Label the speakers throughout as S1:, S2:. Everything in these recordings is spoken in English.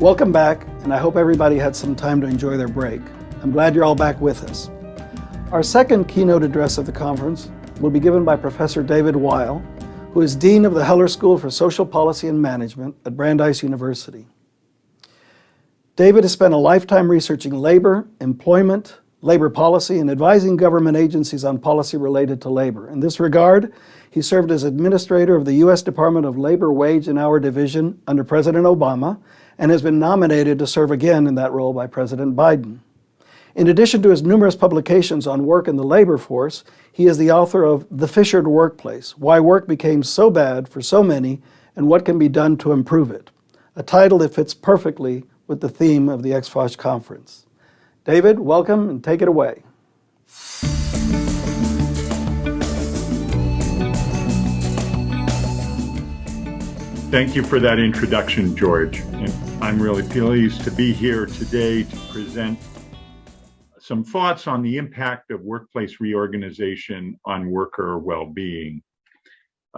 S1: Welcome back, and I hope everybody had some time to enjoy their break. I'm glad you're all back with us. Our second keynote address of the conference will be given by Professor David Weil, who is Dean of the Heller School for Social Policy and Management at Brandeis University. David has spent a lifetime researching labor, employment, labor policy, and advising government agencies on policy related to labor. In this regard, he served as administrator of the U.S. Department of Labor Wage and Hour Division under President Obama and has been nominated to serve again in that role by President Biden. In addition to his numerous publications on work in the labor force, he is the author of The Fissured Workplace: Why Work Became So Bad for So Many and What Can Be Done to Improve It, a title that fits perfectly with the theme of the Ex4OSH conference. David, welcome and take it away.
S2: Thank you for that introduction, George. And I'm really pleased to be here today to present some thoughts on the impact of workplace reorganization on worker well-being.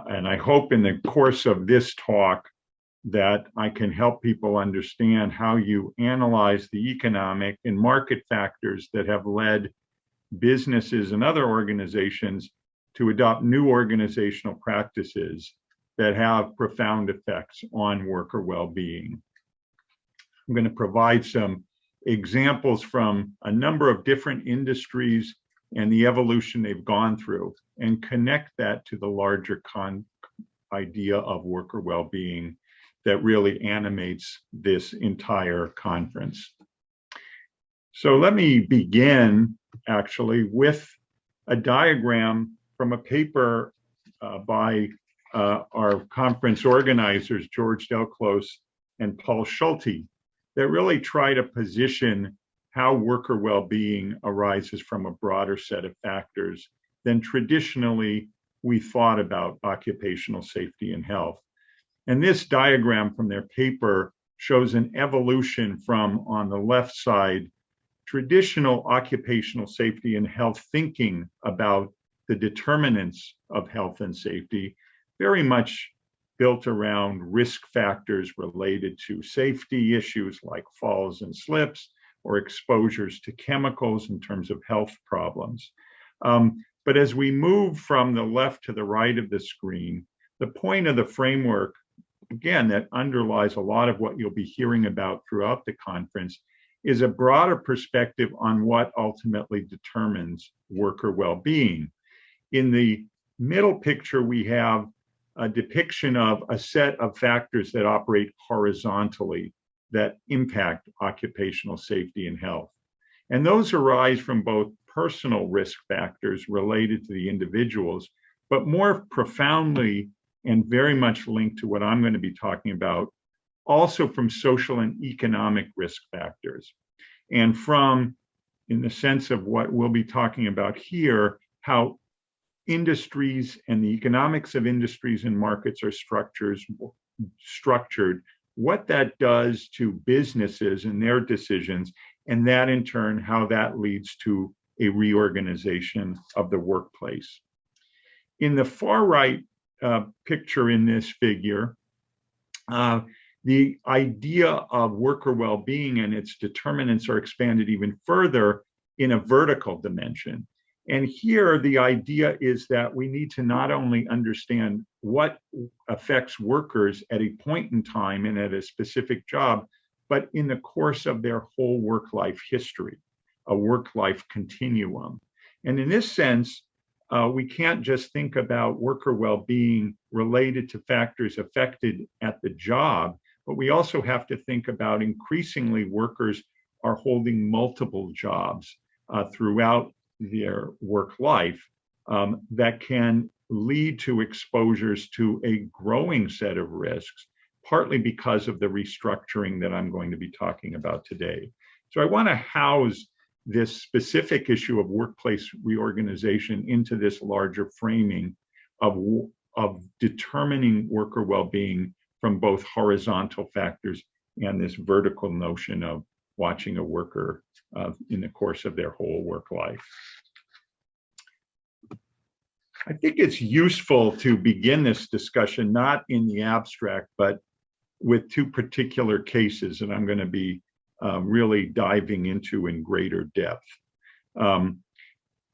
S2: And I hope in the course of this talk that I can help people understand how you analyze the economic and market factors that have led businesses and other organizations to adopt new organizational practices that have profound effects on worker well-being. I'm going to provide some examples from a number of different industries and the evolution they've gone through and connect that to the larger idea of worker well-being that really animates this entire conference. So let me begin actually with a diagram from a paper by our conference organizers, George Delclos and Paul Schulte, that really try to position how worker well-being arises from a broader set of factors than traditionally we thought about occupational safety and health. And this diagram from their paper shows an evolution from, on the left side, traditional occupational safety and health thinking about the determinants of health and safety, very much built around risk factors related to safety issues like falls and slips or exposures to chemicals in terms of health problems. But as we move from the left to the right of the screen, the point of the framework, again, that underlies a lot of what you'll be hearing about throughout the conference, is a broader perspective on what ultimately determines worker well-being. In the middle picture, we have a depiction of a set of factors that operate horizontally that impact occupational safety and health. And those arise from both personal risk factors related to the individuals, but more profoundly and very much linked to what I'm going to be talking about, also from social and economic risk factors. And from, in the sense of what we'll be talking about here, how industries and the economics of industries and markets are structured, what that does to businesses and their decisions, and that in turn, how that leads to a reorganization of the workplace. In the far right picture in this figure, the idea of worker well-being and its determinants are expanded even further in a vertical dimension. And here, the idea is that we need to not only understand what affects workers at a point in time and at a specific job, but in the course of their whole work-life history, a work-life continuum. And in this sense, we can't just think about worker well-being related to factors affected at the job, but we also have to think about increasingly workers are holding multiple jobs throughout their work life that can lead to exposures to a growing set of risks, partly because of the restructuring that I'm going to be talking about today. So I want to house this specific issue of workplace reorganization into this larger framing of determining worker well-being from both horizontal factors and this vertical notion of watching a worker in the course of their whole work life. I think it's useful to begin this discussion not in the abstract, but with two particular cases that I'm going to be really diving into in greater depth.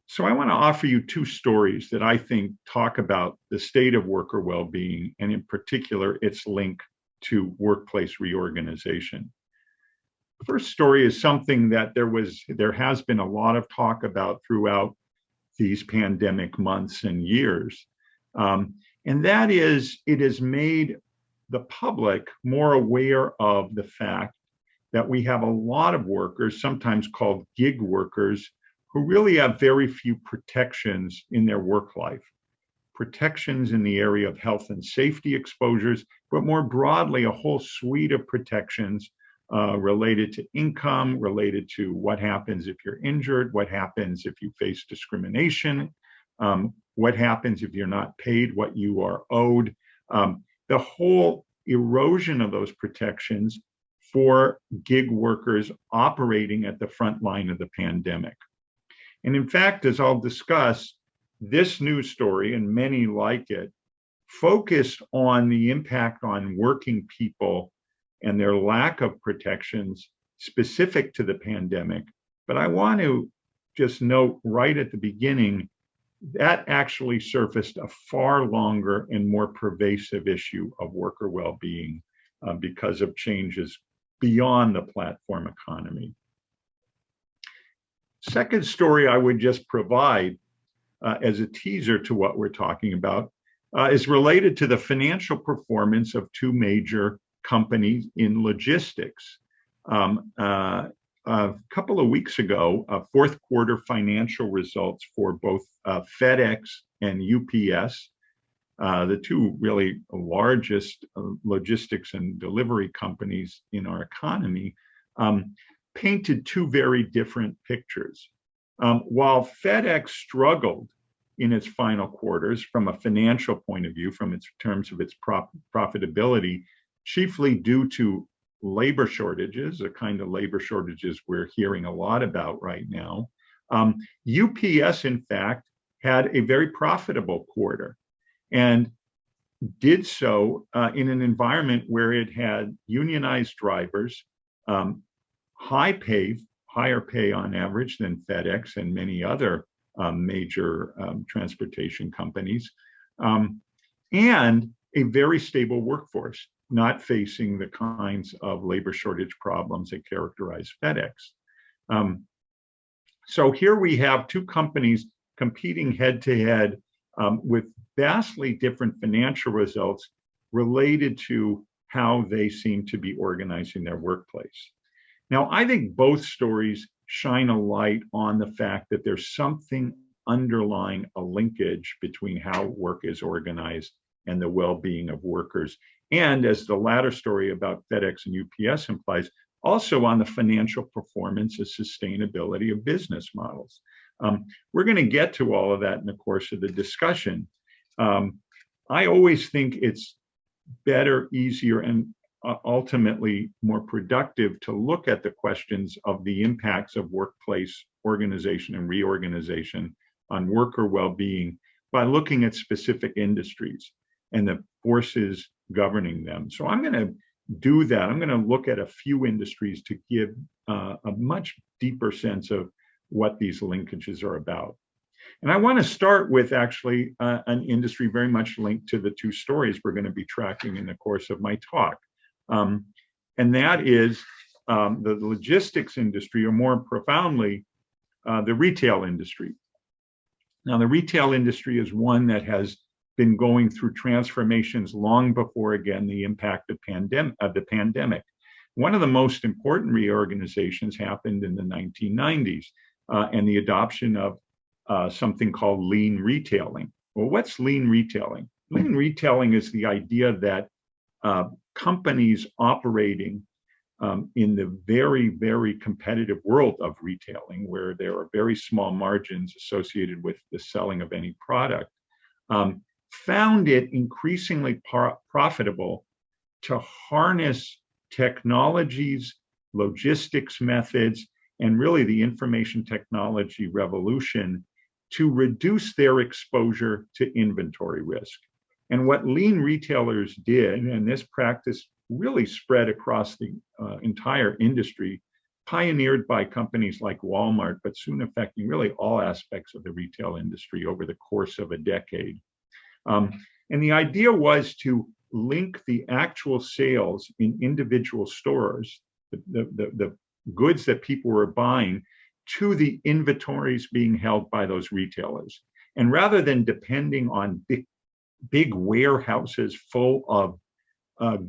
S2: So I want to offer you two stories that I think talk about the state of worker well-being, and in particular, its link to workplace reorganization. The first story is something that there has been a lot of talk about throughout these pandemic months and years. And that is, it has made the public more aware of the fact that we have a lot of workers, sometimes called gig workers, who really have very few protections in their work life. Protections in the area of health and safety exposures, but more broadly, a whole suite of protections related to income, related to what happens if you're injured, what happens if you face discrimination, what happens if you're not paid what you are owed. The whole erosion of those protections for gig workers operating at the front line of the pandemic. And in fact, as I'll discuss, this news story and many like it focused on the impact on working people and their lack of protections specific to the pandemic. But I want to just note right at the beginning, that actually surfaced a far longer and more pervasive issue of worker well-being because of changes beyond the platform economy. Second story I would just provide as a teaser to what we're talking about is related to the financial performance of two major companies in logistics. A couple of weeks ago, fourth quarter financial results for both FedEx and UPS, the two really largest logistics and delivery companies in our economy, painted two very different pictures. While FedEx struggled in its final quarters from a financial point of view, from its terms of its profitability, chiefly due to labor shortages, the kind of labor shortages we're hearing a lot about right now, UPS, in fact, had a very profitable quarter and did so in an environment where it had unionized drivers, higher pay on average than FedEx and many other major transportation companies, and a very stable workforce, not facing the kinds of labor shortage problems that characterize FedEx. So here we have two companies competing head to head with vastly different financial results related to how they seem to be organizing their workplace. Now, I think both stories shine a light on the fact that there's something underlying a linkage between how work is organized and the well-being of workers. And as the latter story about FedEx and UPS implies, also on the financial performance and sustainability of business models. We're going to get to all of that in the course of the discussion. I always think it's better, easier, and ultimately more productive to look at the questions of the impacts of workplace organization and reorganization on worker well-being by looking at specific industries and the forces governing them. So I'm going to do that. I'm going to look at a few industries to give a much deeper sense of what these linkages are about. And I want to start with actually an industry very much linked to the two stories we're going to be tracking in the course of my talk. And that is the logistics industry, or more profoundly, the retail industry. Now, the retail industry is one that has been going through transformations long before, again, the impact of the pandemic. One of the most important reorganizations happened in the 1990s and the adoption of something called lean retailing. Well, what's lean retailing? Lean retailing is the idea that companies operating in the very, very competitive world of retailing, where there are very small margins associated with the selling of any product, found it increasingly profitable to harness technologies, logistics methods, and really the information technology revolution to reduce their exposure to inventory risk. And what lean retailers did, and this practice really spread across the entire industry, pioneered by companies like Walmart, but soon affecting really all aspects of the retail industry over the course of a decade. And the idea was to link the actual sales in individual stores, the goods that people were buying, to the inventories being held by those retailers. And rather than depending on big warehouses full of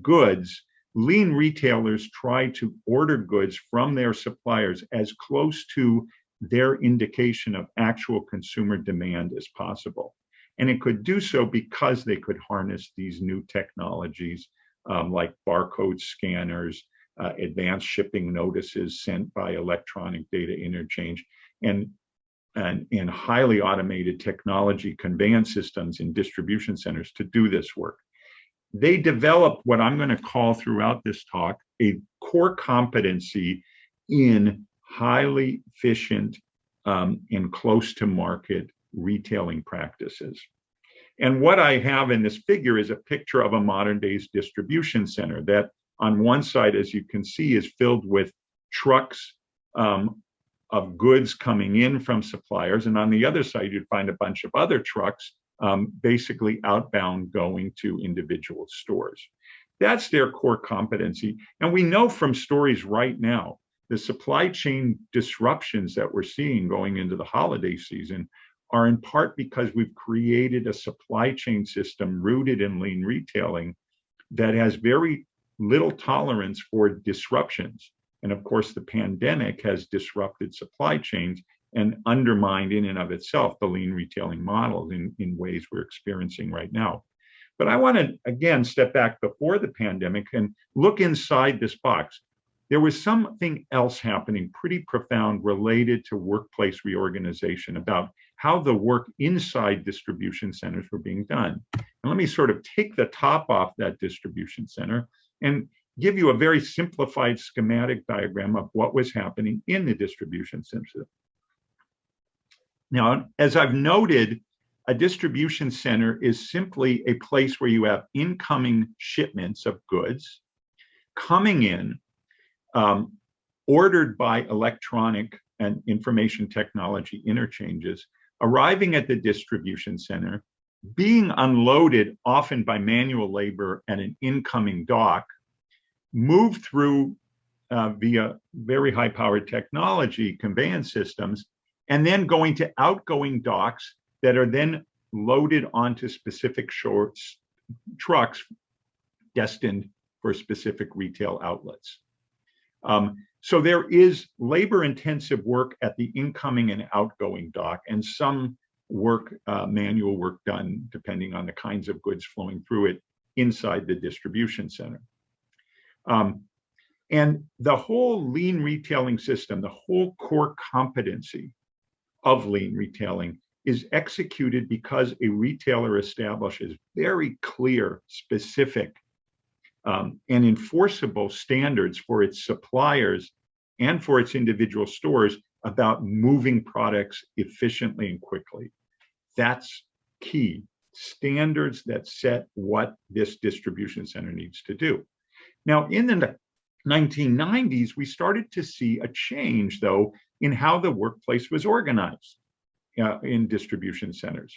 S2: goods, lean retailers try to order goods from their suppliers as close to their indication of actual consumer demand as possible. And it could do so because they could harness these new technologies like barcode scanners, advanced shipping notices sent by electronic data interchange, and highly automated technology conveyance systems in distribution centers to do this work. They developed what I'm going to call throughout this talk a core competency in highly efficient and close to market retailing practices. And what I have in this figure is a picture of a modern day's distribution center that on one side, as you can see, is filled with trucks of goods coming in from suppliers. And on the other side, you'd find a bunch of other trucks basically outbound going to individual stores. That's their core competency. And we know from stories right now, the supply chain disruptions that we're seeing going into the holiday season are in part because we've created a supply chain system rooted in lean retailing that has very little tolerance for disruptions. And of course, the pandemic has disrupted supply chains and undermined in and of itself the lean retailing model in ways we're experiencing right now. But I want to, again, step back before the pandemic and look inside this box. There was something else happening pretty profound related to workplace reorganization about how the work inside distribution centers were being done. And let me sort of take the top off that distribution center and give you a very simplified schematic diagram of what was happening in the distribution center. Now, as I've noted, a distribution center is simply a place where you have incoming shipments of goods coming in, ordered by electronic and information technology interchanges, arriving at the distribution center, being unloaded often by manual labor at an incoming dock, moved through via very high-powered technology conveyance systems, and then going to outgoing docks that are then loaded onto specific trucks destined for specific retail outlets. So there is labor-intensive work at the incoming and outgoing dock, and some work, manual work done, depending on the kinds of goods flowing through it, inside the distribution center. And the whole lean retailing system, the whole core competency of lean retailing is executed because a retailer establishes very clear, specific, and enforceable standards for its suppliers and for its individual stores about moving products efficiently and quickly. That's key. Standards that set what this distribution center needs to do. Now, in the 1990s, we started to see a change, though, in how the workplace was organized in distribution centers.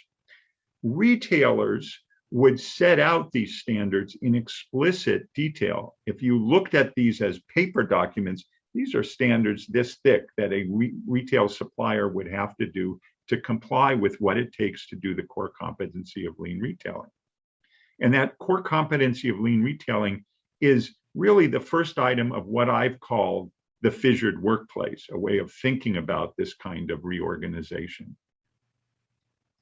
S2: Retailers would set out these standards in explicit detail. If you looked at these as paper documents, these are standards this thick that a retail supplier would have to do to comply with what it takes to do the core competency of lean retailing. And that core competency of lean retailing is really the first item of what I've called the fissured workplace, a way of thinking about this kind of reorganization.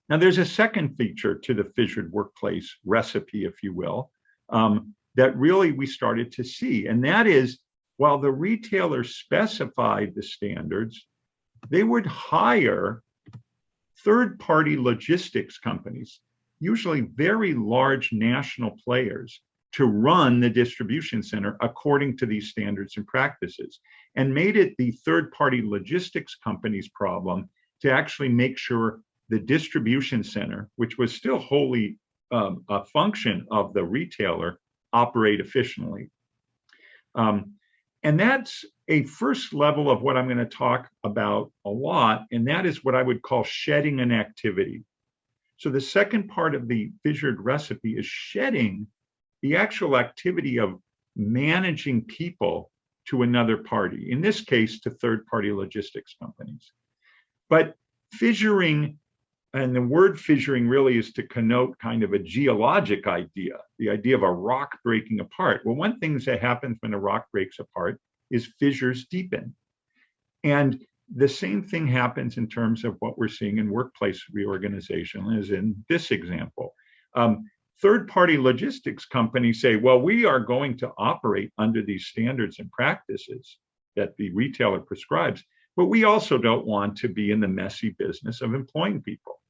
S2: Now, there's a second feature to the fissured workplace recipe, if you will, that really we started to see. And that is, while the retailer specified the standards, they would hire third-party logistics companies, usually very large national players, to run the distribution center according to these standards and practices, and made it the third-party logistics company's problem to actually make sure the distribution center, which was still wholly a function of the retailer, operate efficiently. And that's a first level of what I'm going to talk about a lot, and that is what I would call shedding an activity. So the second part of the fissured recipe is shedding the actual activity of managing people to another party, in this case, to third-party logistics companies. But fissuring, and the word fissuring really is to connote kind of a geologic idea, the idea of a rock breaking apart. Well, one thing that happens when a rock breaks apart is fissures deepen. And the same thing happens in terms of what we're seeing in workplace reorganization, as in this example. Third-party logistics companies say, well, we are going to operate under these standards and practices that the retailer prescribes, but we also don't want to be in the messy business of employing people.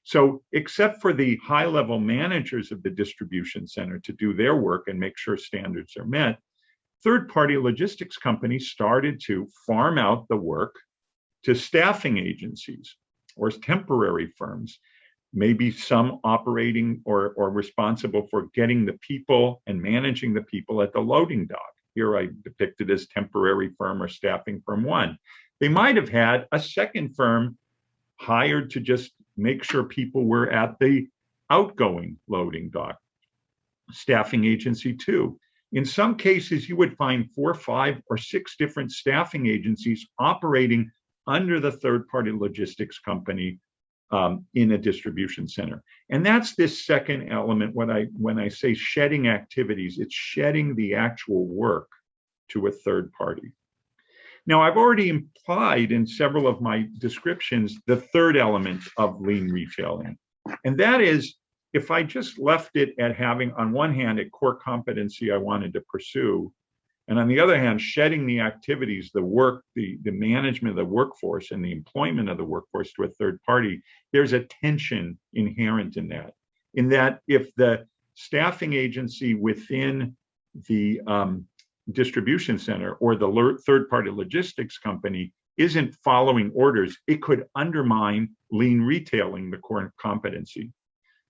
S2: So except for the high-level managers of the distribution center to do their work and make sure standards are met, third-party logistics companies started to farm out the work to staffing agencies or temporary firms, maybe some operating or responsible for getting the people and managing the people at the loading dock. Here I depicted as temporary firm or staffing firm one. They might have had a second firm hired to just make sure people were at the outgoing loading dock. Staffing agency two. In some cases, you would find 4, 5, or 6 different staffing agencies operating under the third-party logistics company in a distribution center. And that's this second element. When I say shedding activities, it's shedding the actual work to a third party. Now, I've already implied in several of my descriptions the third element of lean retailing, and that is, if I just left it at having, on one hand, a core competency I wanted to pursue, and on the other hand, shedding the activities, the work, the management of the workforce and the employment of the workforce to a third party, there's a tension inherent in that if the staffing agency within the distribution center or the third-party logistics company isn't following orders, it could undermine lean retailing, the core competency.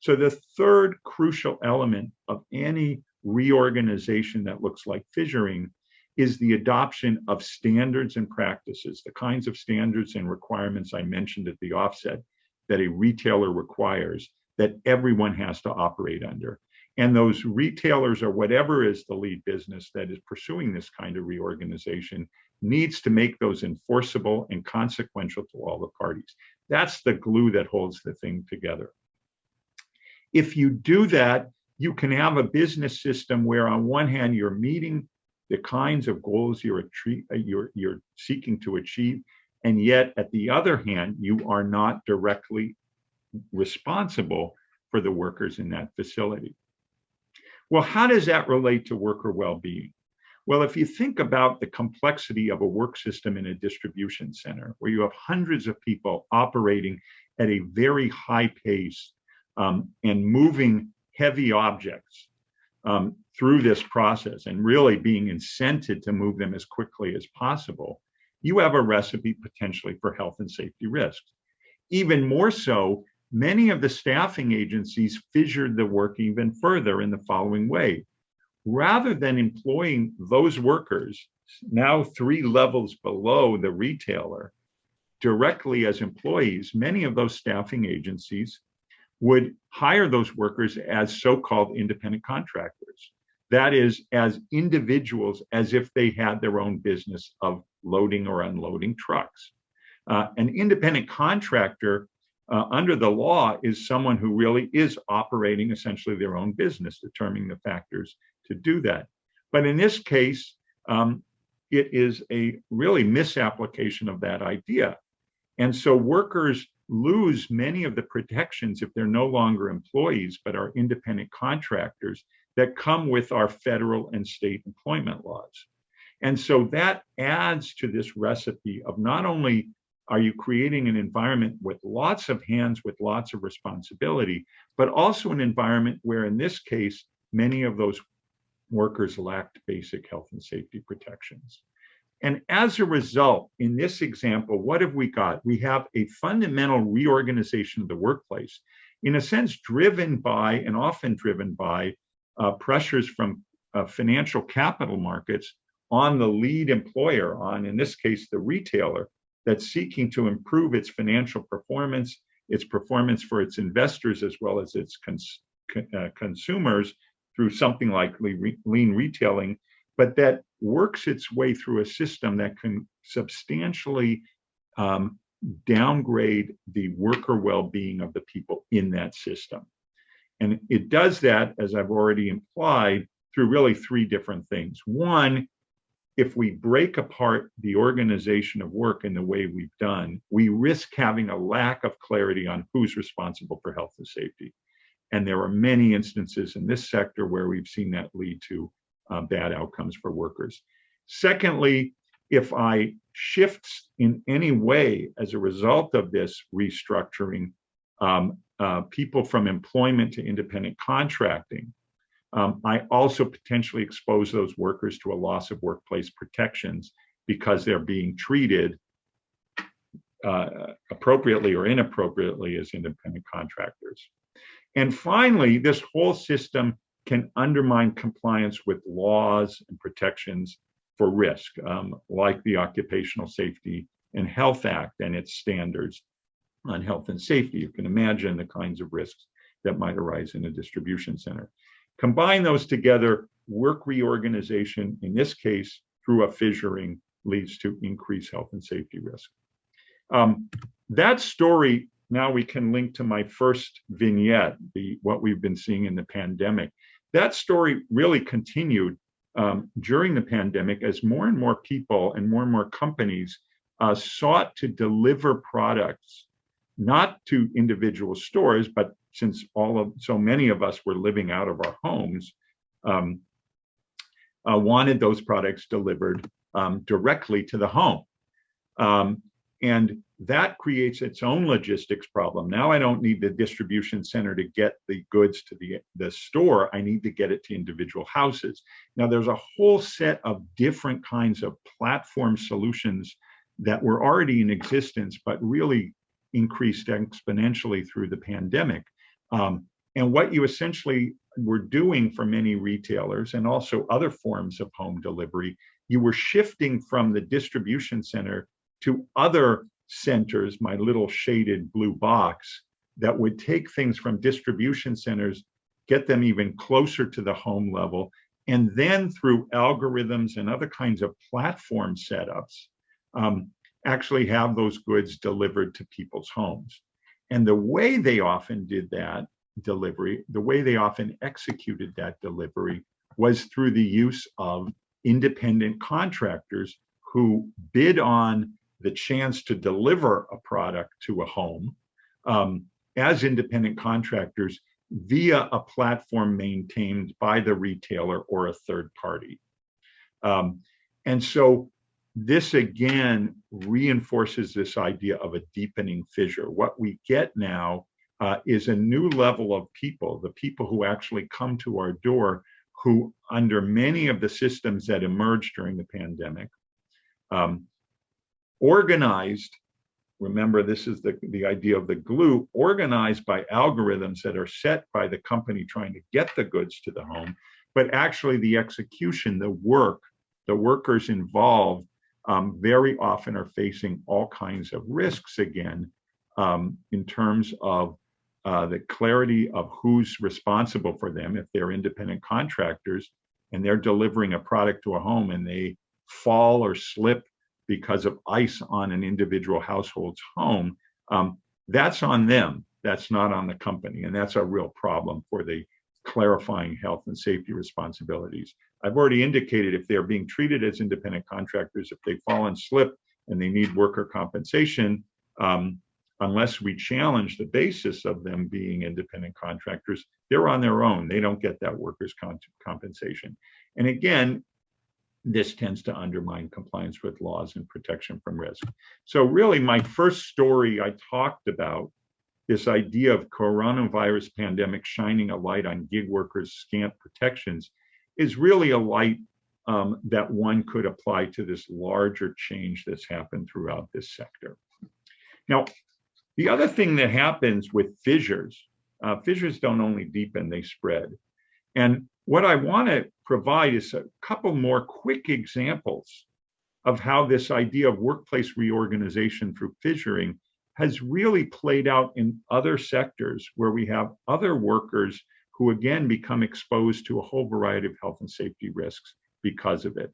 S2: So the third crucial element of any reorganization that looks like fissuring is the adoption of standards and practices, the kinds of standards and requirements I mentioned at the offset that a retailer requires that everyone has to operate under. And those retailers, or whatever is the lead business that is pursuing this kind of reorganization, needs to make those enforceable and consequential to all the parties. That's the glue that holds the thing together. If you do that, you can have a business system where on one hand, you're meeting the kinds of goals you're seeking to achieve, and yet at the other hand, you are not directly responsible for the workers in that facility. Well, how does that relate to worker well-being? Well, if you think about the complexity of a work system in a distribution center, where you have hundreds of people operating at a very high pace and moving heavy objects through this process and really being incented to move them as quickly as possible, you have a recipe potentially for health and safety risks. Even more so, many of the staffing agencies fissured the work even further in the following way. Rather than employing those workers, now 3 levels below the retailer, directly as employees, many of those staffing agencies would hire those workers as so-called independent contractors. That is, as individuals, as if they had their own business of loading or unloading trucks. An independent contractor under the law is someone who really is operating essentially their own business, determining the factors to do that. But in this case, it is a really misapplication of that idea. And so workers lose many of the protections if they're no longer employees, but are independent contractors that come with our federal and state employment laws. And so that adds to this recipe of not only are you creating an environment with lots of hands, with lots of responsibility, but also an environment where, in this case, many of those workers lacked basic health and safety protections. And as a result, in this example, what have we got? We have a fundamental reorganization of the workplace, in a sense, driven by and often driven by pressures from financial capital markets, on the lead employer, on, in this case, the retailer, that's seeking to improve its financial performance, its performance for its investors, as well as its consumers through something like lean retailing, but that works its way through a system that can substantially downgrade the worker well-being of the people in that system. And it does that, as I've already implied, through really three different things. One, if we break apart the organization of work in the way we've done, we risk having a lack of clarity on who's responsible for health and safety. And there are many instances in this sector where we've seen that lead to bad outcomes for workers. Secondly, if I shift in any way as a result of this restructuring, people from employment to independent contracting, I also potentially expose those workers to a loss of workplace protections because they're being treated appropriately or inappropriately as independent contractors. And finally, this whole system can undermine compliance with laws and protections for risk, like the Occupational Safety and Health Act and its standards on health and safety. You can imagine the kinds of risks that might arise in a distribution center. Combine those together, work reorganization, in this case, through a fissuring, leads to increased health and safety risk. That story, now we can link to my first vignette, what we've been seeing in the pandemic. That story really continued during the pandemic as more and more people and more companies sought to deliver products, not to individual stores, but since so many of us were living out of our homes, wanted those products delivered directly to the home. And that creates its own logistics problem. Now I don't need the distribution center to get the goods to the store. I need to get it to individual houses. Now there's a whole set of different kinds of platform solutions that were already in existence, but really increased exponentially through the pandemic. And what you essentially were doing for many retailers and also other forms of home delivery, you were shifting from the distribution center to other centers, my little shaded blue box, that would take things from distribution centers, get them even closer to the home level, and then through algorithms and other kinds of platform setups, actually have those goods delivered to people's homes. And the way they often did that delivery, the way they often executed that delivery, was through the use of independent contractors who bid on the chance to deliver a product to a home as independent contractors via a platform maintained by the retailer or a third party. And so this again reinforces this idea of a deepening fissure. What we get now is a new level of people, the people who actually come to our door, who under many of the systems that emerged during the pandemic, organized, remember this is the idea of the glue, organized by algorithms that are set by the company trying to get the goods to the home, but actually the execution, the work, the workers involved very often are facing all kinds of risks again in terms of the clarity of who's responsible for them. If they're independent contractors and they're delivering a product to a home and they fall or slip because of ice on an individual household's home, that's on them. That's not on the company. And that's a real problem for the clarifying health and safety responsibilities. I've already indicated if they're being treated as independent contractors, if they fall and slip and they need worker compensation, unless we challenge the basis of them being independent contractors, they're on their own. They don't get that workers' compensation. And again, this tends to undermine compliance with laws and protection from risk. So really, my first story I talked about, this idea of coronavirus pandemic shining a light on gig workers' scant protections, is really a light that one could apply to this larger change that's happened throughout this sector. Now, the other thing that happens with fissures, fissures don't only deepen, they spread. And what I want to provide is a couple more quick examples of how this idea of workplace reorganization through fissuring has really played out in other sectors where we have other workers who again become exposed to a whole variety of health and safety risks because of it.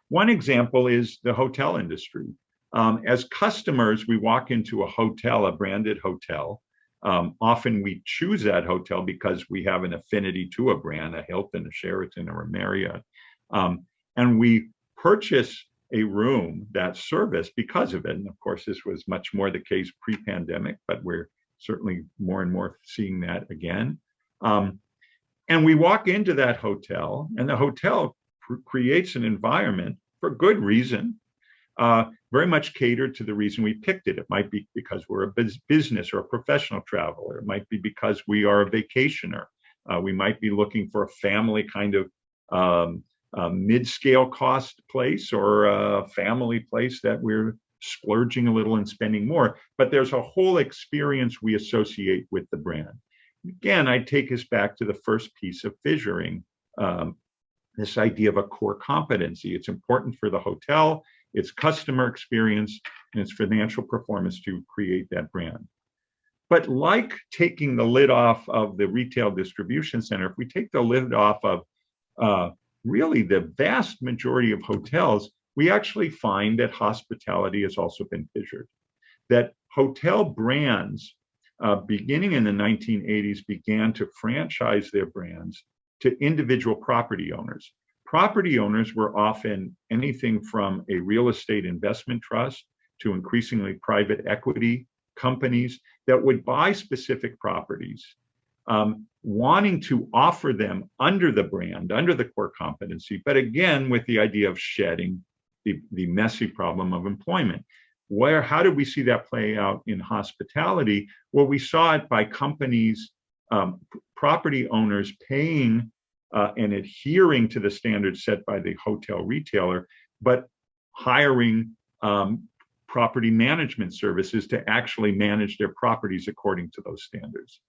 S2: One example is the hotel industry. As customers, we walk into a hotel, a branded hotel. Often we choose that hotel because we have an affinity to a brand, a Hilton, a Sheraton, or a Marriott. And we purchase a room, that service, because of it. And of course, this was much more the case pre-pandemic, but we're certainly more and more seeing that again. And we walk into that hotel, and the hotel creates an environment for good reason, very much catered to the reason we picked it. It might be because we're a business or a professional traveler. It might be because we are a vacationer. We might be looking for a family kind of mid-scale cost place, or a family place that we're splurging a little and spending more. But there's a whole experience we associate with the brand. Again, I take us back to the first piece of fissuring, this idea of a core competency. It's important for the hotel, its customer experience, and its financial performance to create that brand. But like taking the lid off of the retail distribution center, if we take the lid off of really the vast majority of hotels, we actually find that hospitality has also been fissured. That hotel brands, beginning in the 1980s, began to franchise their brands to individual property owners. Property owners were often anything from a real estate investment trust to increasingly private equity companies that would buy specific properties, wanting to offer them under the brand, under the core competency, but again, with the idea of shedding the messy problem of employment. How did we see that play out in hospitality? Well, we saw it by companies, property owners paying and adhering to the standards set by the hotel retailer, but hiring property management services to actually manage their properties according to those standards.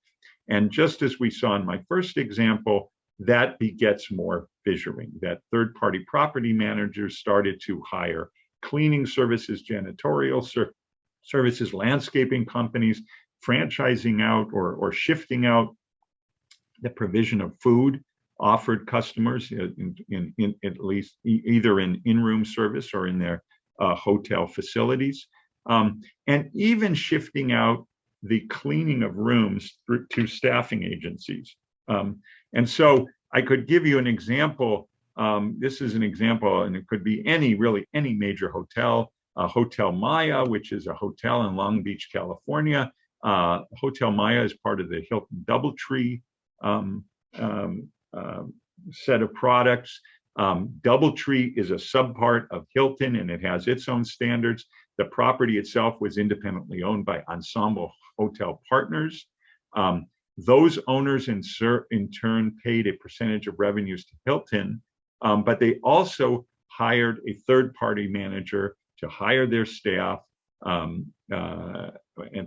S2: And just as we saw in my first example, that begets more fissuring, that third-party property managers started to hire cleaning services, janitorial services, landscaping companies, franchising out or shifting out the provision of food offered customers in at least either in in-room service or in their hotel facilities, and even shifting out the cleaning of rooms to staffing agencies. And so I could give you an example. This is an example, and it could be really any major hotel. Hotel Maya, which is a hotel in Long Beach, California. Hotel Maya is part of the Hilton DoubleTree set of products. DoubleTree is a subpart of Hilton, and it has its own standards. The property itself was independently owned by Ensemble Hotel Partners. Those owners in turn paid a percentage of revenues to Hilton, but they also hired a third-party manager to hire their staff, and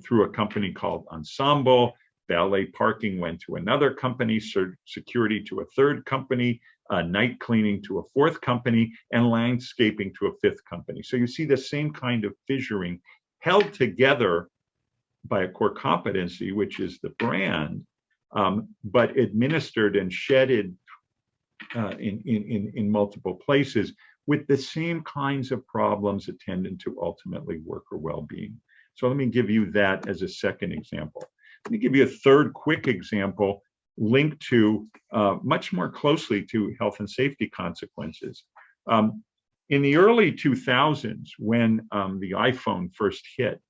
S2: through a company called Ensemble. Valet parking went to another company, security to a third company, night cleaning to a fourth company, and landscaping to a fifth company. So you see the same kind of fissuring held together by a core competency, which is the brand, but administered and shedded in multiple places with the same kinds of problems attendant to ultimately worker well-being. So let me give you that as a second example. Let me give you a third quick example linked to much more closely to health and safety consequences. In the early 2000s, when the iPhone first hit,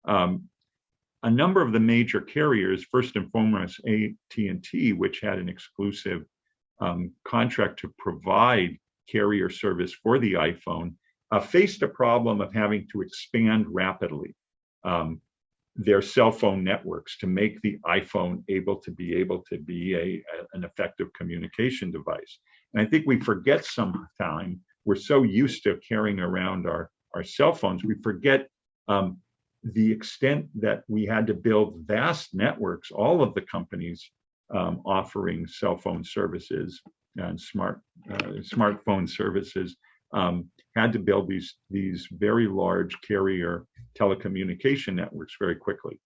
S2: a number of the major carriers, first and foremost AT&T, which had an exclusive contract to provide carrier service for the iPhone, faced a problem of having to expand rapidly their cell phone networks to make the iPhone able to be an effective communication device. And I think we forget sometimes, we're so used to carrying around our cell phones, we forget the extent that we had to build vast networks, all of the companies offering cell phone services and smartphone services, had to build these very large carrier telecommunication networks very quickly.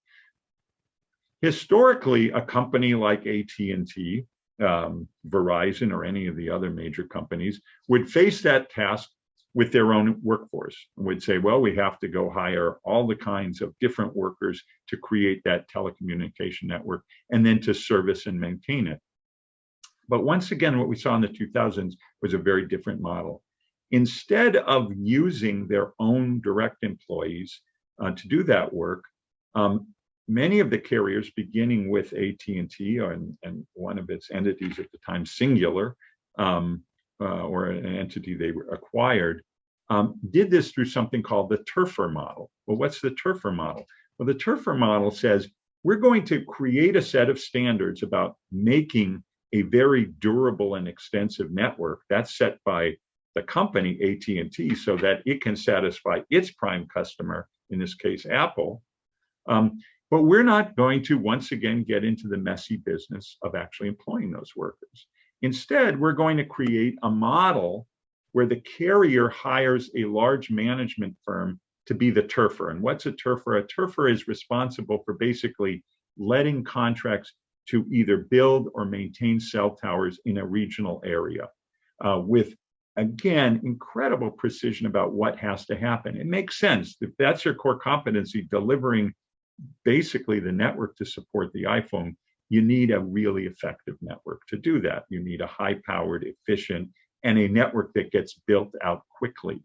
S2: Historically, a company like AT&T, Verizon, or any of the other major companies would face that task with their own workforce and would say, well, we have to go hire all the kinds of different workers to create that telecommunication network and then to service and maintain it. But once again, what we saw in the 2000s was a very different model. Instead of using their own direct employees to do that work, many of the carriers, beginning with AT&T and one of its entities at the time, Singular, or an entity they acquired, did this through something called the TERFR model. Well, what's the TERFR model? Well, the TERFR model says we're going to create a set of standards about making a very durable and extensive network that's set by the company AT&T so that it can satisfy its prime customer, in this case, Apple. But we're not going to, once again, get into the messy business of actually employing those workers. Instead, we're going to create a model where the carrier hires a large management firm to be the TERFR. And what's a TERFR? A TERFR is responsible for basically letting contracts to either build or maintain cell towers in a regional area with, again, incredible precision about what has to happen. It makes sense. If that's your core competency, delivering basically the network to support the iPhone, you need a really effective network to do that. You need a high-powered, efficient, and a network that gets built out quickly.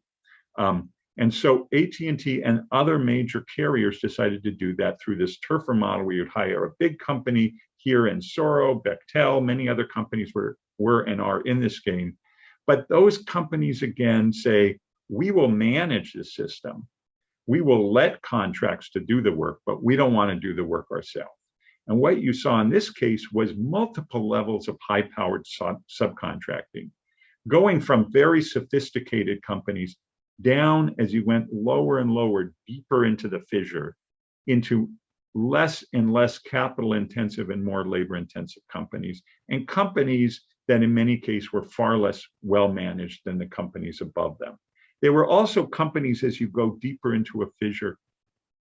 S2: And so AT&T and other major carriers decided to do that through this TERFR model where you'd hire a big company here in Soro, Bechtel, many other companies were and are in this game. But those companies, again, say, we will manage the system. We will let contracts to do the work, but we don't want to do the work ourselves. And what you saw in this case was multiple levels of high-powered subcontracting, going from very sophisticated companies down as you went lower and lower, deeper into the fissure, into less and less capital-intensive and more labor-intensive companies, and companies that in many cases were far less well-managed than the companies above them. There were also companies, as you go deeper into a fissure,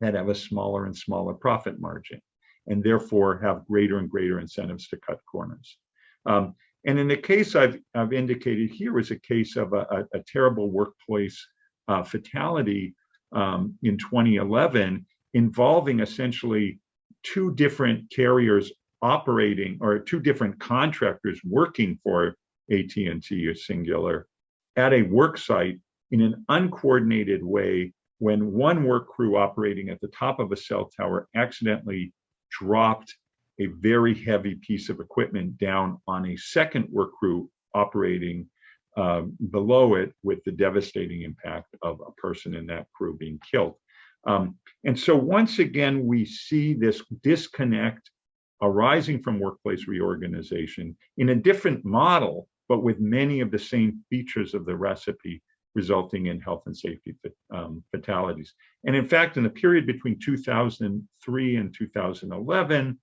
S2: that have a smaller and smaller profit margin, and therefore have greater and greater incentives to cut corners. And in the case I've indicated here is a case of a terrible workplace fatality in 2011 involving essentially two different carriers operating, or two different contractors working for AT&T or Singular at a work site in an uncoordinated way when one work crew operating at the top of a cell tower accidentally dropped a very heavy piece of equipment down on a second work crew operating below it, with the devastating impact of a person in that crew being killed. And so once again, we see this disconnect arising from workplace reorganization in a different model, but with many of the same features of the recipe, resulting in health and safety fatalities. And in fact, in the period between 2003 and 2011,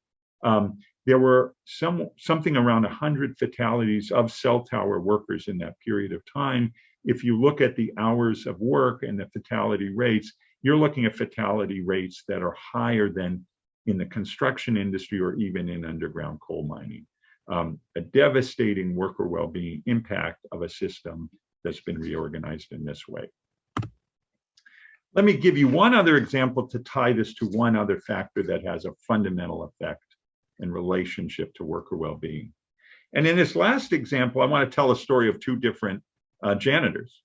S2: there were something around 100 fatalities of cell tower workers in that period of time. If you look at the hours of work and the fatality rates, you're looking at fatality rates that are higher than in the construction industry or even in underground coal mining. A devastating worker well-being impact of a system that's been reorganized in this way. Let me give you one other example to tie this to one other factor that has a fundamental effect in relationship to worker well-being. And in this last example, I want to tell a story of two different janitors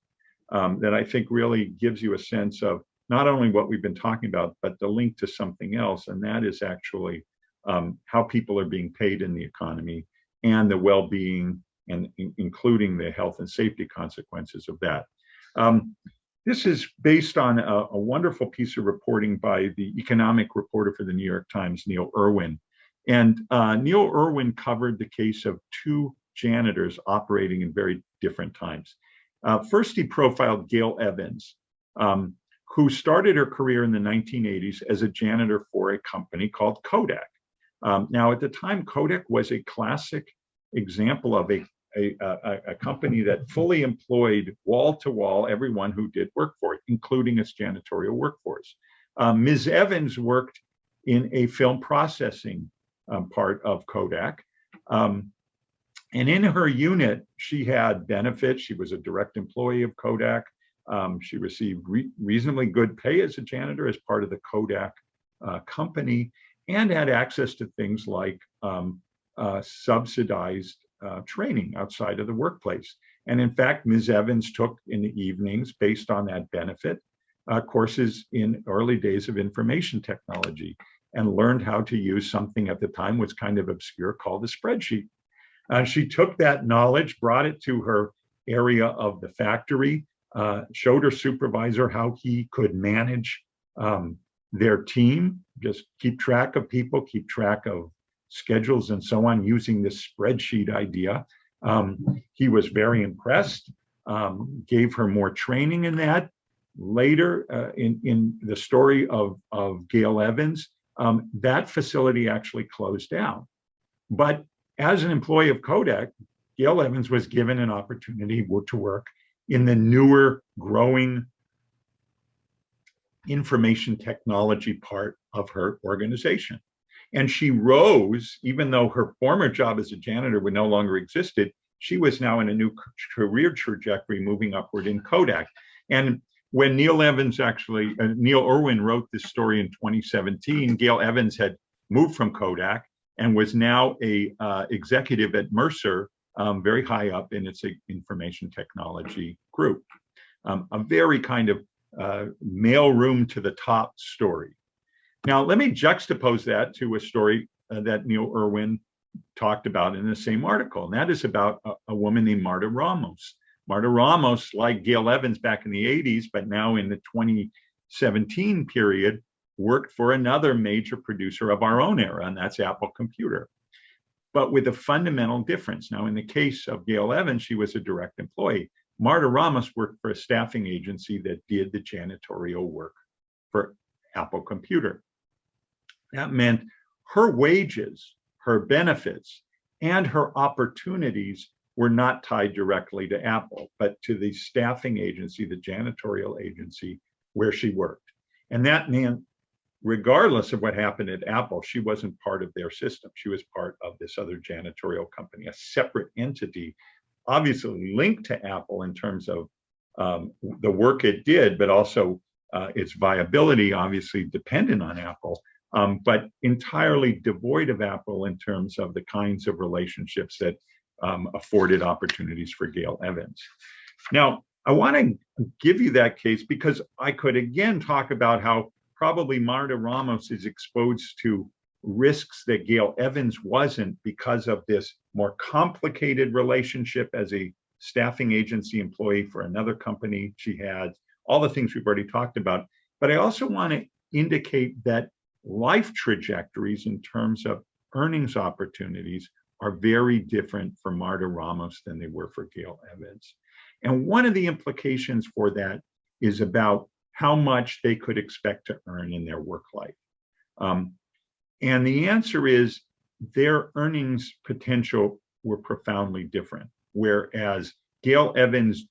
S2: that I think really gives you a sense of not only what we've been talking about, but the link to something else, and that is actually how people are being paid in the economy and the well-being, and including the health and safety consequences of that. This is based on a wonderful piece of reporting by the economic reporter for the New York Times, Neil Irwin. And Neil Irwin covered the case of two janitors operating in very different times. First, he profiled Gail Evans, who started her career in the 1980s as a janitor for a company called Kodak. Now, at the time, Kodak was a classic example of a company that fully employed wall-to-wall everyone who did work for it, including its janitorial workforce. Ms. Evans worked in a film processing part of Kodak. And in her unit, she had benefits. She was a direct employee of Kodak. She received reasonably good pay as a janitor as part of the Kodak company, and had access to things like subsidized training outside of the workplace. And in fact, Ms. Evans took in the evenings, based on that benefit, courses in early days of information technology, and learned how to use something at the time was kind of obscure called a spreadsheet. She took that knowledge, brought it to her area of the factory, showed her supervisor how he could manage their team, just keep track of people, keep track of schedules and so on using this spreadsheet idea. He was very impressed, gave her more training in that. Later in the story of Gail Evans, that facility actually closed down. But as an employee of Kodak, Gail Evans was given an opportunity to work in the newer, growing information technology part of her organization. And she rose, even though her former job as a janitor would no longer existed, she was now in a new career trajectory moving upward in Kodak. And when Neil Irwin wrote this story in 2017, Gail Evans had moved from Kodak and was now a executive at Mercer, very high up in its information technology group. A very kind of mailroom to the top story. Now, let me juxtapose that to a story that Neil Irwin talked about in the same article, and that is about a woman named Marta Ramos. Marta Ramos, like Gail Evans back in the 80s, but now in the 2017 period, worked for another major producer of our own era, and that's Apple Computer, but with a fundamental difference. Now, in the case of Gail Evans, she was a direct employee. Marta Ramos worked for a staffing agency that did the janitorial work for Apple Computer. That meant her wages, her benefits, and her opportunities were not tied directly to Apple, but to the staffing agency, the janitorial agency where she worked. And that meant, regardless of what happened at Apple, she wasn't part of their system. She was part of this other janitorial company, a separate entity, obviously linked to Apple in terms of the work it did, but also its viability, obviously dependent on Apple, but entirely devoid of Apple in terms of the kinds of relationships that afforded opportunities for Gail Evans. Now, I want to give you that case because I could again talk about how probably Marta Ramos is exposed to risks that Gail Evans wasn't because of this more complicated relationship as a staffing agency employee for another company she had, all the things we've already talked about. But I also want to indicate that life trajectories in terms of earnings opportunities are very different for Marta Ramos than they were for Gail Evans. And one of the implications for that is about how much they could expect to earn in their work life. And the answer is their earnings potential were profoundly different. Whereas Gail Evans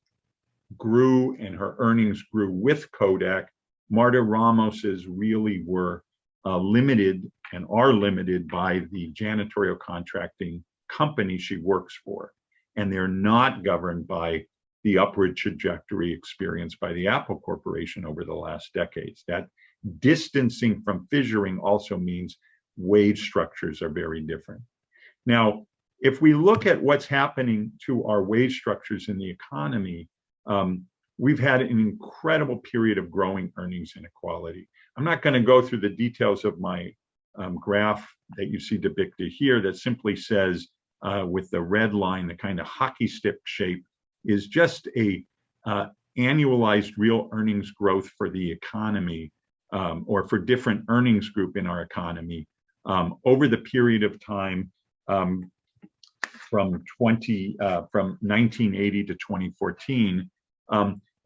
S2: grew and her earnings grew with Kodak, Marta Ramos's really were limited and are limited by the janitorial contracting company she works for. And they're not governed by the upward trajectory experienced by the Apple Corporation over the last decades. That distancing from fissuring also means wage structures are very different. Now, if we look at what's happening to our wage structures in the economy, we've had an incredible period of growing earnings inequality. I'm not going to go through the details of my graph that you see depicted here that simply says with the red line, the kind of hockey stick shape, is just a annualized real earnings growth for the economy or for different earnings group in our economy over the period of time from 1980 to 2014.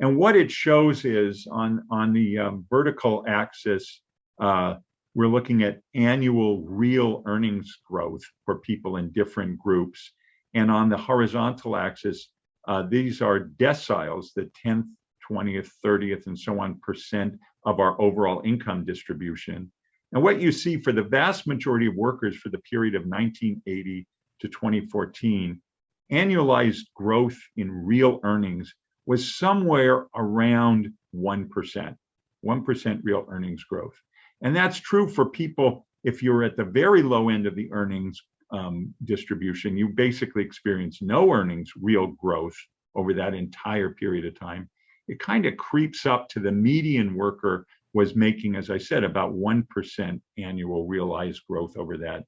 S2: And what it shows is on the vertical axis, we're looking at annual real earnings growth for people in different groups. And on the horizontal axis, these are deciles, the 10th, 20th, 30th, and so on percent of our overall income distribution. And what you see for the vast majority of workers for the period of 1980 to 2014, annualized growth in real earnings was somewhere around 1%, 1% real earnings growth. And that's true for people. If you're at the very low end of the earnings distribution, you basically experience no earnings real growth over that entire period of time. It kind of creeps up to the median worker was making, as I said, about 1% annual realized growth over that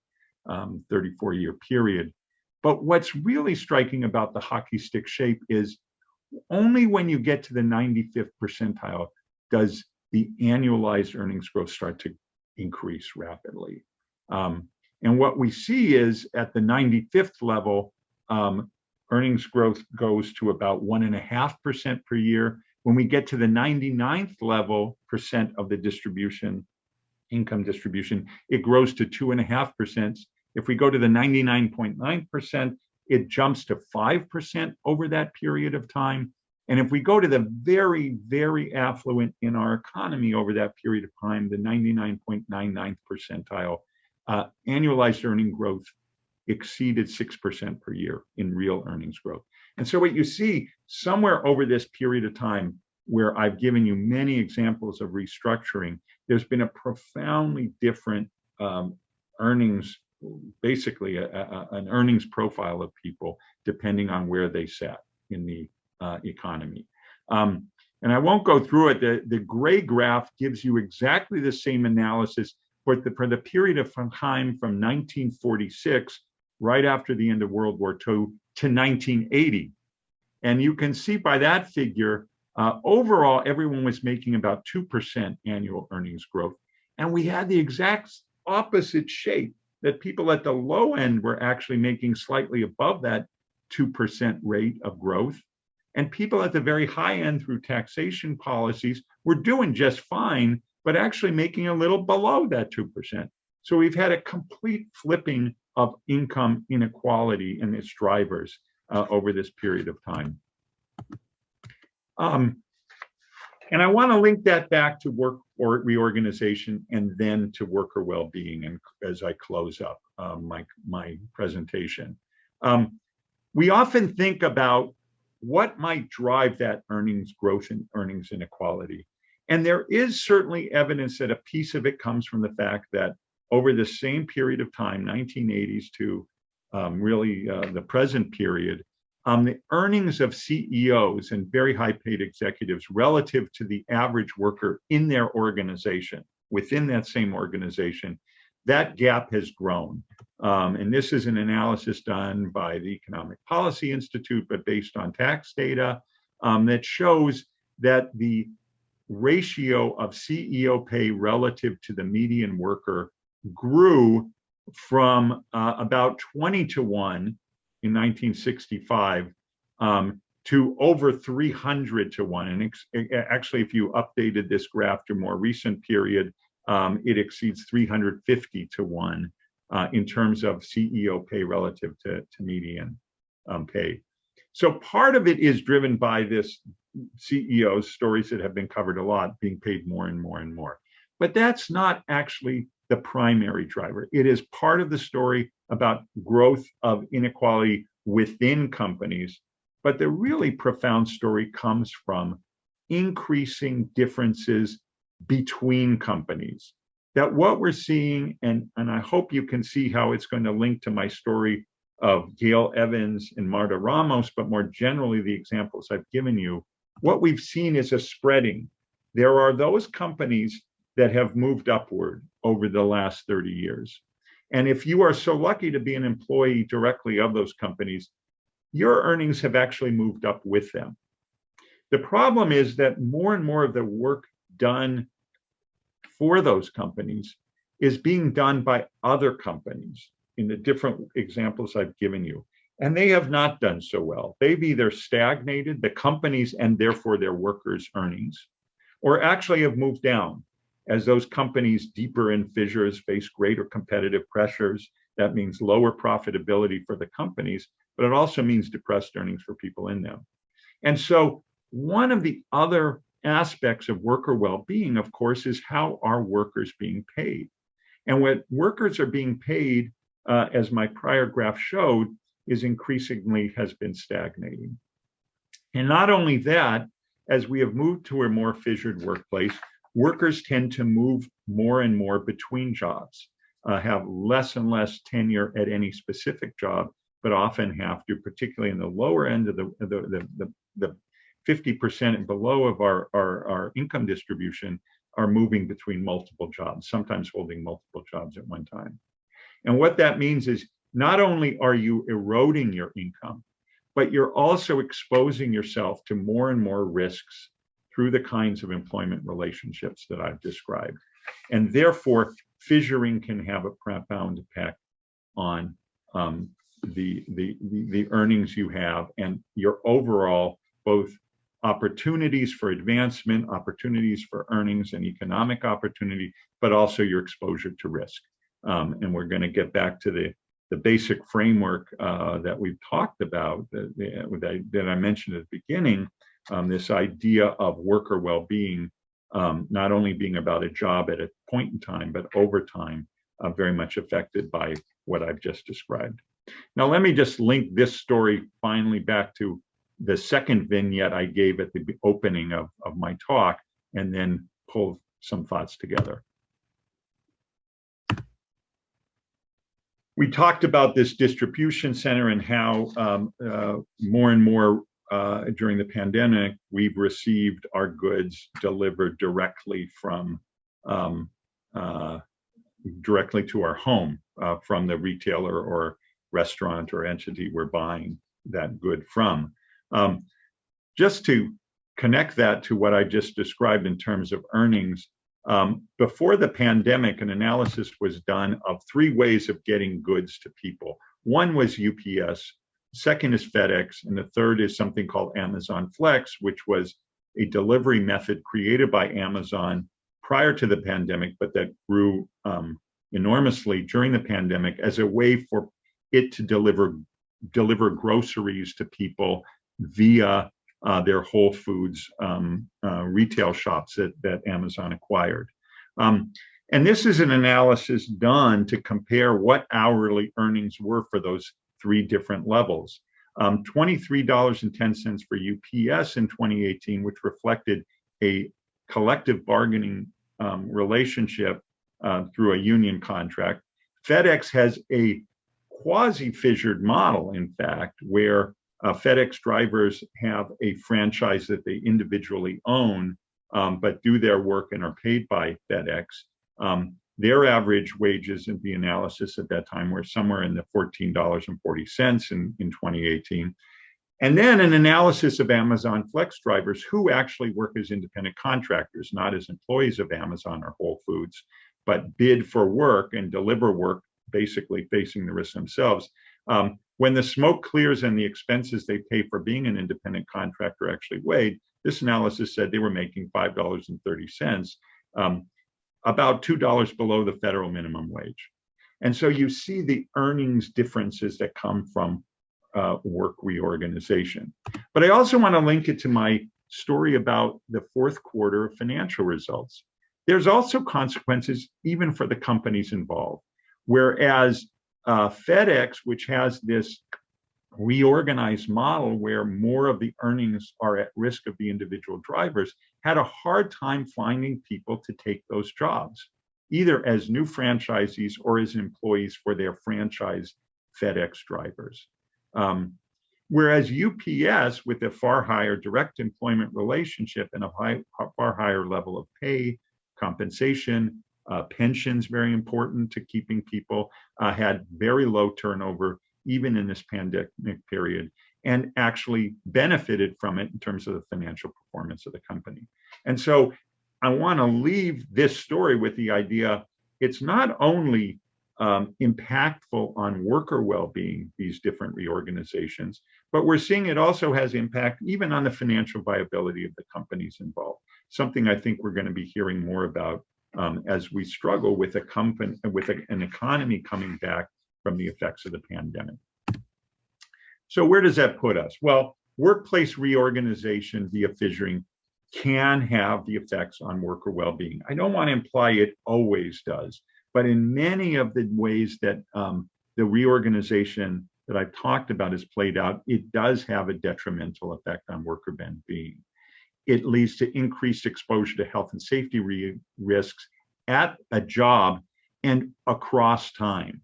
S2: 34-year period. But what's really striking about the hockey stick shape is only when you get to the 95th percentile does the annualized earnings growth start to increase rapidly. And what we see is at the 95th level, earnings growth goes to about 1.5% per year. When we get to the 99th level percent of the distribution, income distribution, it grows to 2.5%. If we go to the 99.9%, it jumps to 5% over that period of time. And if we go to the very, very affluent in our economy over that period of time, the 99.99th percentile, annualized earning growth exceeded 6% per year in real earnings growth. And so what you see somewhere over this period of time, where I've given you many examples of restructuring, there's been a profoundly different earnings, basically an earnings profile of people depending on where they sat in the economy. And I won't go through it. The gray graph gives you exactly the same analysis for the period of time from 1946, right after the end of World War II, to 1980. And you can see by that figure, overall, everyone was making about 2% annual earnings growth. And we had the exact opposite shape, that people at the low end were actually making slightly above that 2% rate of growth. And people at the very high end through taxation policies were doing just fine, but actually making a little below that 2%. So we've had a complete flipping of income inequality and its drivers over this period of time. And I want to link that back to work or reorganization and then to worker well-being, and as I close up my presentation. We often think about what might drive that earnings growth and earnings inequality. And there is certainly evidence that a piece of it comes from the fact that over the same period of time, 1980s to really the present period, the earnings of CEOs and very high paid executives relative to the average worker in their organization, within that same organization, that gap has grown. And this is an analysis done by the Economic Policy Institute, but based on tax data that shows that the ratio of CEO pay relative to the median worker grew from about 20 to 1 in 1965 to over 300 to 1. And actually, if you updated this graph to a more recent period, it exceeds 350 to 1 in terms of CEO pay relative to median pay. So part of it is driven by this CEOs, stories that have been covered a lot, being paid more and more and more. But that's not actually the primary driver. It is part of the story about growth of inequality within companies. But the really profound story comes from increasing differences between companies. That what we're seeing, and I hope you can see how it's going to link to my story of Gail Evans and Marta Ramos, but more generally, the examples I've given you, what we've seen is a spreading. There are those companies that have moved upward over the last 30 years. And if you are so lucky to be an employee directly of those companies, your earnings have actually moved up with them. The problem is that more and more of the work done for those companies is being done by other companies in the different examples I've given you. And they have not done so well. They've either stagnated, the companies and therefore their workers' earnings, or actually have moved down. As those companies deeper in fissures face greater competitive pressures, that means lower profitability for the companies, but it also means depressed earnings for people in them. And so one of the other aspects of worker well-being, of course, is how are workers being paid? And what workers are being paid, as my prior graph showed, is increasingly has been stagnating. And not only that, as we have moved to a more fissured workplace, workers tend to move more and more between jobs, have less and less tenure at any specific job, but often have to, particularly in the lower end of the 50% and below of our income distribution, are moving between multiple jobs, sometimes holding multiple jobs at one time. And what that means is not only are you eroding your income, but you're also exposing yourself to more and more risks through the kinds of employment relationships that I've described. And therefore, fissuring can have a profound impact on the earnings you have and your overall both opportunities for advancement, opportunities for earnings and economic opportunity, but also your exposure to risk. And we're going to get back to the basic framework that we've talked about that I mentioned at the beginning, this idea of worker well-being, not only being about a job at a point in time, but over time, very much affected by what I've just described. Now, let me just link this story finally back to the second vignette I gave at the opening of my talk, and then pull some thoughts together. We talked about this distribution center and how more and more during the pandemic, we've received our goods delivered directly from directly to our home from the retailer or restaurant or entity we're buying that good from. Just to connect that to what I just described in terms of earnings, before the pandemic, an analysis was done of 3 ways of getting goods to people. One was UPS, second is FedEx, and the third is something called Amazon Flex, which was a delivery method created by Amazon prior to the pandemic, but that grew enormously during the pandemic as a way for it to deliver groceries to people via their Whole Foods retail shops that Amazon acquired. And this is an analysis done to compare what hourly earnings were for those 3 different levels. $23.10 for UPS in 2018, which reflected a collective bargaining relationship through a union contract. FedEx has a quasi-fissured model, in fact, where FedEx drivers have a franchise that they individually own, but do their work and are paid by FedEx. Their average wages in the analysis at that time were somewhere in the $14.40 in 2018. And then an analysis of Amazon Flex drivers who actually work as independent contractors, not as employees of Amazon or Whole Foods, but bid for work and deliver work, basically facing the risk themselves. When the smoke clears and the expenses they pay for being an independent contractor actually weighed, this analysis said they were making $5.30, about $2 below the federal minimum wage. And so you see the earnings differences that come from work reorganization. But I also want to link it to my story about the fourth quarter financial results. There's also consequences even for the companies involved. Whereas FedEx, which has this reorganized model where more of the earnings are at risk of the individual drivers, had a hard time finding people to take those jobs, either as new franchisees or as employees for their franchise FedEx drivers. Whereas UPS, with a far higher direct employment relationship and a far higher level of pay, compensation, pensions, very important to keeping people, had very low turnover, even in this pandemic period, and actually benefited from it in terms of the financial performance of the company. And so I want to leave this story with the idea it's not only impactful on worker well-being, these different reorganizations, but we're seeing it also has impact even on the financial viability of the companies involved, something I think we're going to be hearing more about as we struggle with an economy coming back from the effects of the pandemic. So where does that put us? Well, workplace reorganization via fissuring can have the effects on worker well-being. I don't want to imply it always does, but in many of the ways that the reorganization that I've talked about is played out, it does have a detrimental effect on worker well-being. It leads to increased exposure to health and safety risks at a job and across time.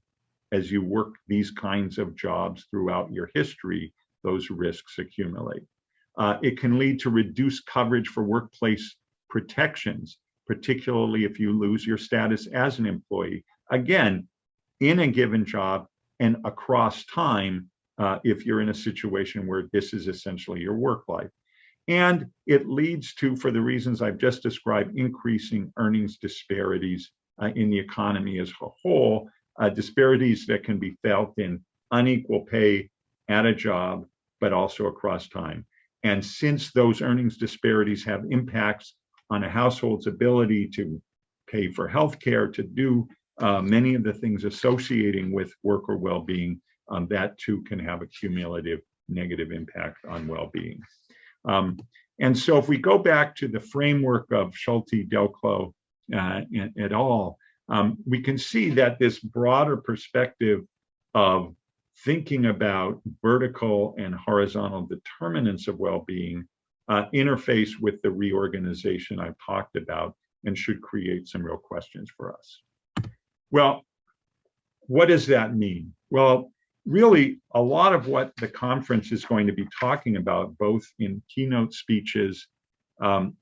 S2: As you work these kinds of jobs throughout your history, those risks accumulate. It can lead to reduced coverage for workplace protections, particularly if you lose your status as an employee. Again, in a given job and across time, if you're in a situation where this is essentially your work life. And it leads to, for the reasons I've just described, increasing earnings disparities in the economy as a whole, disparities that can be felt in unequal pay at a job, but also across time. And since those earnings disparities have impacts on a household's ability to pay for healthcare, to do many of the things associating with worker well-being, that too can have a cumulative negative impact on well-being. And so if we go back to the framework of Schulte, Delclos, et al., we can see that this broader perspective of thinking about vertical and horizontal determinants of well-being interface with the reorganization I've talked about and should create some real questions for us. Well, what does that mean? Well, really, a lot of what the conference is going to be talking about, both in keynote speeches and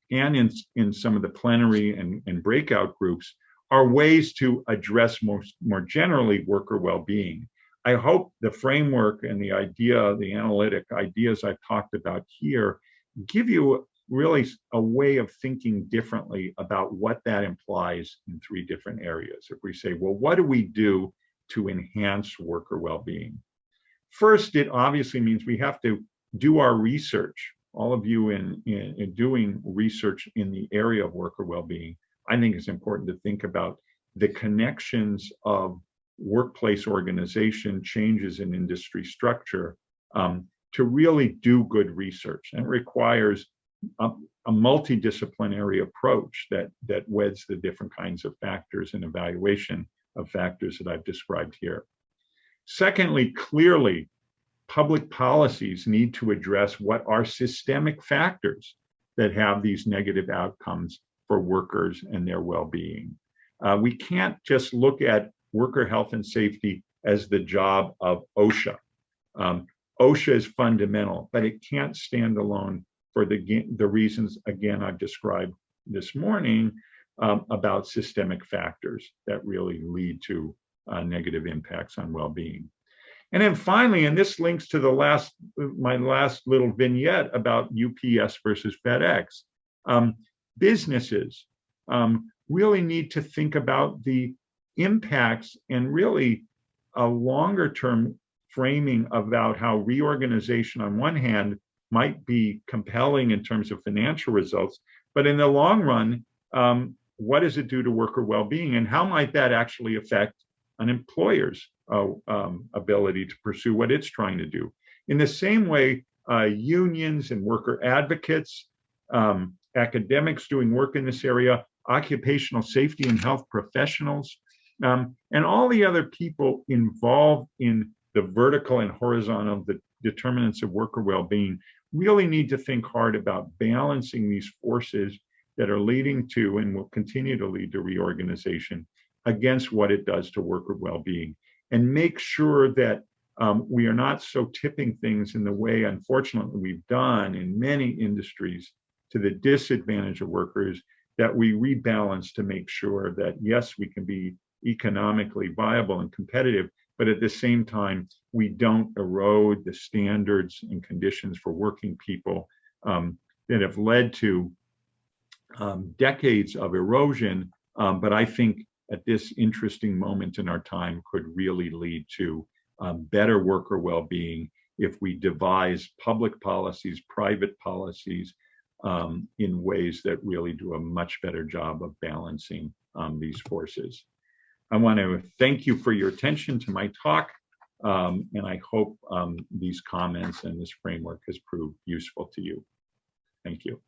S2: in some of the plenary and breakout groups, are ways to address more generally worker well-being. I hope the framework and the analytic ideas I've talked about here give you really a way of thinking differently about what that implies in three different areas. If we say, well, what do we do to enhance worker well-being? First, it obviously means we have to do our research. All of you in doing research in the area of worker well-being, I think it's important to think about the connections of workplace organization, changes in industry structure, to really do good research. And it requires a multidisciplinary approach that weds the different kinds of factors and evaluation of factors that I've described here. Secondly, clearly, public policies need to address what are systemic factors that have these negative outcomes for workers and their well-being. We can't just look at worker health and safety as the job of OSHA. OSHA is fundamental, but it can't stand alone for the reasons, again, I've described this morning about systemic factors that really lead to negative impacts on well-being. And then finally, and this links to my last little vignette about UPS versus FedEx, businesses really need to think about the impacts and really a longer term framing about how reorganization on one hand might be compelling in terms of financial results, but in the long run, what does it do to worker well-being, and how might that actually affect an employer's ability to pursue what it's trying to do? In the same way, unions and worker advocates, academics doing work in this area, occupational safety and health professionals, and all the other people involved in the vertical and horizontal determinants of worker well-being really need to think hard about balancing these forces that are leading to and will continue to lead to reorganization against what it does to worker well-being, and make sure that we are not so tipping things in the way, unfortunately, we've done in many industries to the disadvantage of workers, that we rebalance to make sure that, yes, we can be economically viable and competitive, but at the same time, we don't erode the standards and conditions for working people that have led to decades of erosion, but I think at this interesting moment in our time could really lead to better worker well-being if we devise public policies, private policies, in ways that really do a much better job of balancing these forces. I want to thank you for your attention to my talk, and I hope these comments and this framework has proved useful to you. Thank you.